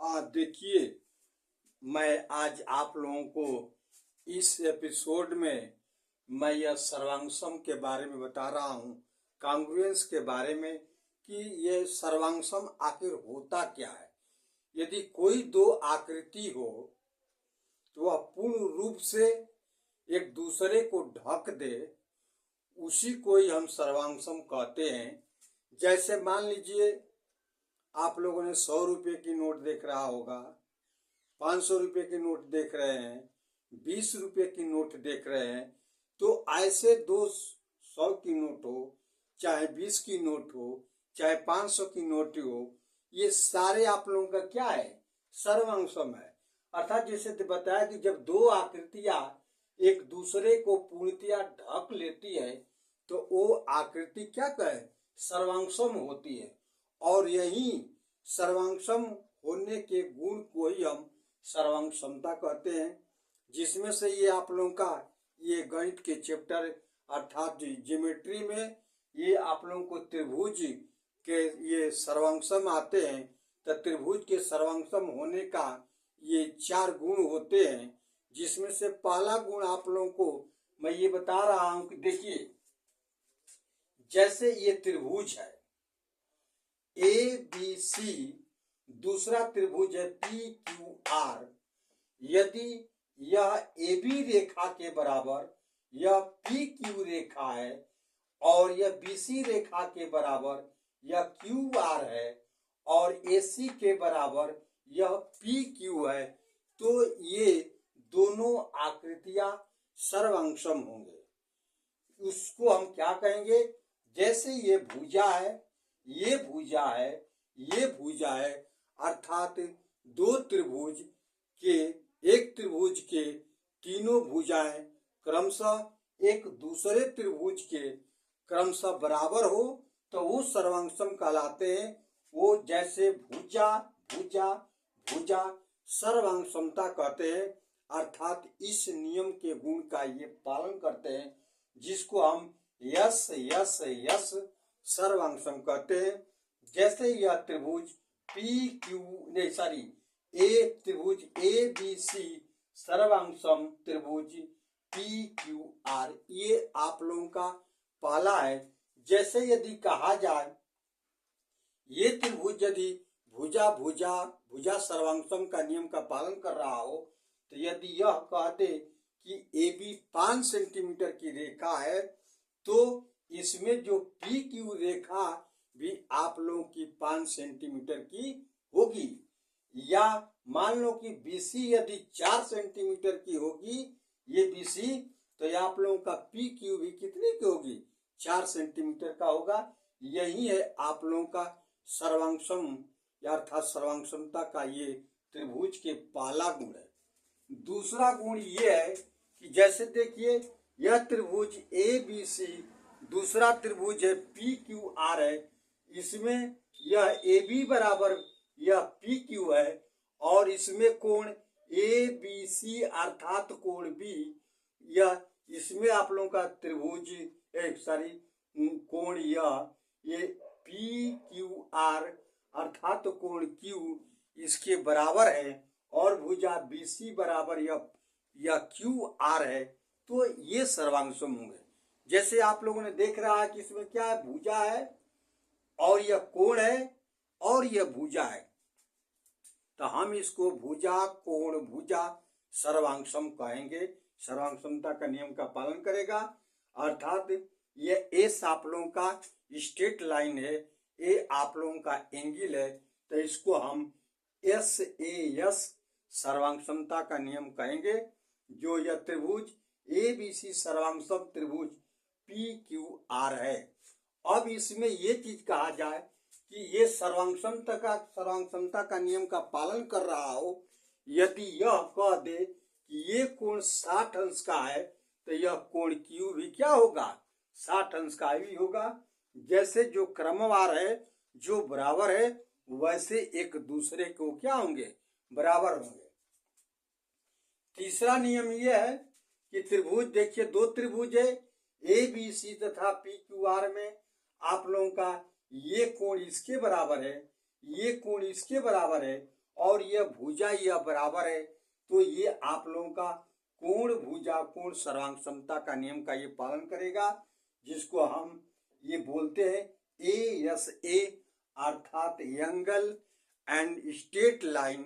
हाँ देखिए, मैं आज आप लोगों को इस एपिसोड में मैं यह सर्वांगसम के बारे में बता रहा हूँ, कांग्रुएंस के बारे में कि यह सर्वांगसम आखिर होता क्या है। यदि कोई दो आकृति हो तो वह पूर्ण रूप से एक दूसरे को ढक दे, उसी को ही हम सर्वांगसम कहते हैं। जैसे मान लीजिए आप लोगों ने 100 रुपये की नोट देख रहा होगा, 500 रुपये की नोट देख रहे हैं, 20 रुपये की नोट देख रहे हैं। तो ऐसे 200 की नोट हो, चाहे 20 की नोट हो, चाहे 500 की नोट हो, ये सारे आप लोगों का क्या है, सर्वांगसम है। अर्थात जैसे बताया कि जब दो आकृतियां एक दूसरे को पूर्णतया ढक लेती है तो वो आकृति क्या कहे, सर्वांगसम होती है। और यही सर्वांगसम होने के गुण को ही हम सर्वांगसमता कहते हैं, जिसमें से ये आप लोगों का ये गणित के चैप्टर अर्थात ज्योमेट्री में ये आप लोगों को त्रिभुज के ये सर्वांगसम आते हैं। तो त्रिभुज के सर्वांगसम होने का ये 4 गुण होते हैं, जिसमें से पहला गुण आप लोगों को मैं ये बता रहा हूं कि देखिए, जैसे ये त्रिभुज है ABC, दूसरा त्रिभुज है PQR। यदि यह AB रेखा के बराबर यह PQ रेखा है और यह BC रेखा के बराबर यह QR है और AC के बराबर यह PQ है, तो ये दोनों आकृतियां सर्वांगसम होंगे। उसको हम क्या कहेंगे, जैसे ये भुजा है, ये भुजा है, ये भुजा है, अर्थात दो त्रिभुज के एक त्रिभुज के तीनों भुजाएं क्रमशः एक दूसरे त्रिभुज के क्रमशः बराबर हो तो वो सर्वांगसम कहलाते हैं। वो जैसे भुजा भुजा भुजा सर्वांगसमता कहते हैं, अर्थात इस नियम के गुण का ये पालन करते हैं, जिसको हम यस यस यस सर्वांगसम कहते हैं। जैसे यह त्रिभुज त्रिभुज ABC सर्वांगसम त्रिभुज PQR, ये आप लोगों का पहला है। जैसे यदि कहा जाए ये त्रिभुज यदि भुजा भुजा भुजा सर्वांगसम का नियम का पालन कर रहा हो, तो यदि यह कह दे कि AB 5 सेंटीमीटर की रेखा है, तो इसमें जो PQ रेखा भी आप लोगों की 5 सेंटीमीटर की होगी। या मान लो कि BC यदि 4 सेंटीमीटर की होगी ये BC, तो ये आप लोगों का PQ भी कितने की होगी, 4 सेंटीमीटर का होगा। यही है आप लोगों का सर्वांगसम या अर्थात सर्वांगसमता का ये त्रिभुज के पहला गुण है। दूसरा गुण ये है कि जैसे देखिए यह त्रिभुज ABC, दूसरा त्रिभुज है PQR है, इसमें यह AB बराबर यह PQ है और इसमें कोण ABC अर्थात कोण B, यह इसमें आप लोगों का त्रिभुज कोण ये PQR अर्थात कोण Q इसके बराबर है और भुजा BC बराबर यह QR है, तो ये सर्वांगसम होंगे। जैसे आप लोगों ने देख रहा है कि इसमें क्या है, भुजा है और यह कोण है और यह भुजा है, तो हम इसको भुजा कोण भुजा सर्वांगसम कहेंगे। सर्वांगसमता का नियम का पालन करेगा, अर्थात ये S आप लोगों का स्ट्रेट लाइन है, A आप लोगों का एंगल है, तो इसको हम SAS सर्वांगसमता का नियम कहेंगे। जो यह त्रिभुज ABC सर्वांगसम त्रिभुज PQR है। अब इसमें ये चीज कहा जाए कि ये सर्वांगसमता का नियम का पालन कर रहा हो, यदि यह कह दे कि ये कोण 60 अंश का है, तो यह कोण Q भी क्या होगा, 60 अंश का भी होगा। जैसे जो क्रमवार है, जो बराबर है, वैसे एक दूसरे को क्या होंगे, बराबर होंगे। तीसरा नियम यह है कि त्रिभुज देखिए दो त्रिभुज है ABC तथा PQR में आप लोगों का ये कोण इसके बराबर है, ये कोण इसके बराबर है और यह भुजा यह बराबर है, तो ये आप लोगों का कोण भुजा कोण सर्वांग समता का नियम का ये पालन करेगा, जिसको हम ये बोलते हैं ASA, अर्थात एंगल एंड स्ट्रेट लाइन।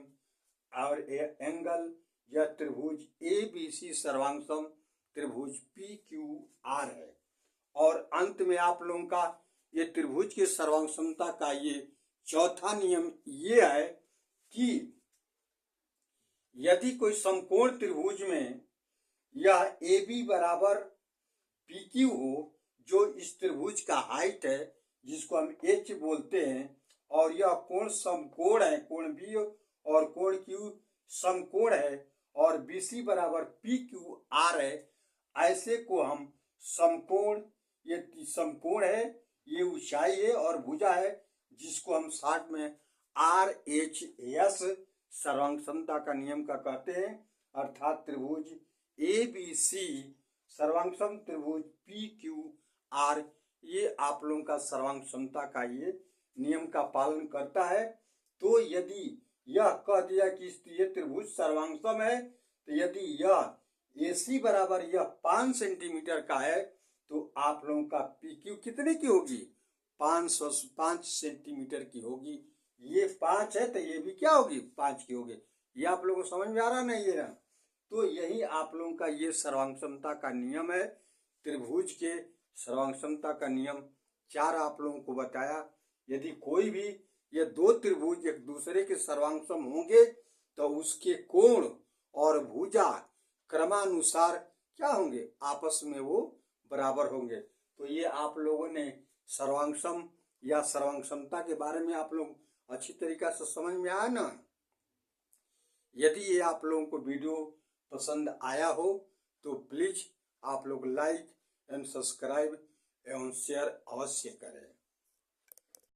और एंगल यह त्रिभुज ABC सर्वांगसम त्रिभुज PQR है। और अंत में आप लोगों का ये त्रिभुज के सर्वांग समता का ये चौथा नियम ये है कि यदि कोई समकोण त्रिभुज में यह AB बराबर PQ हो, जो इस त्रिभुज का हाइट है जिसको हम H बोलते हैं, और यह कोण समकोण है, कोण B और कोण Q समकोण है, और BC बराबर PQR है, ऐसे को हम समकोण, ये समकोण है, ये ऊंचाई है और भुजा है, जिसको हम शॉर्ट में RHS सर्वांग समता का नियम का कहते हैं। अर्थात त्रिभुज ABC सर्वांग त्रिभुज PQR ये आप लोगों का सर्वांग समता का ये नियम का पालन करता है। तो यदि यह कह दिया कि ये त्रिभुज सर्वांगसम है, तो यदि यह AC बराबर यह 5 सेंटीमीटर का है, तो आप लोगों का PQ कितने की होगी? 5 सेंटीमीटर की होगी। ये 5 है तो ये भी क्या होगी? 5 की होगी। ये आप लोगों को समझ में आ रहा नहीं है ना? तो यही आप लोगों का ये सर्वांग समता का नियम है। त्रिभुज के सर्वांग समता का नियम 4 आप लोगों को बताया। यदि कोई भी ये दो त्रिभुज एक दूसरे के सर्वांगसम होंगे तो उसके कोण और भुजा क्रमानुसार क्या होंगे? आपस में वो बराबर होंगे। तो ये आप लोगों ने सर्वांगसम या सर्वांग समता के बारे में आप लोग अच्छी तरीका से समझ में आया ना? यदि ये आप लोगों को वीडियो पसंद आया हो तो प्लीज आप लोग लाइक एंड सब्सक्राइब एवं शेयर अवश्य करें।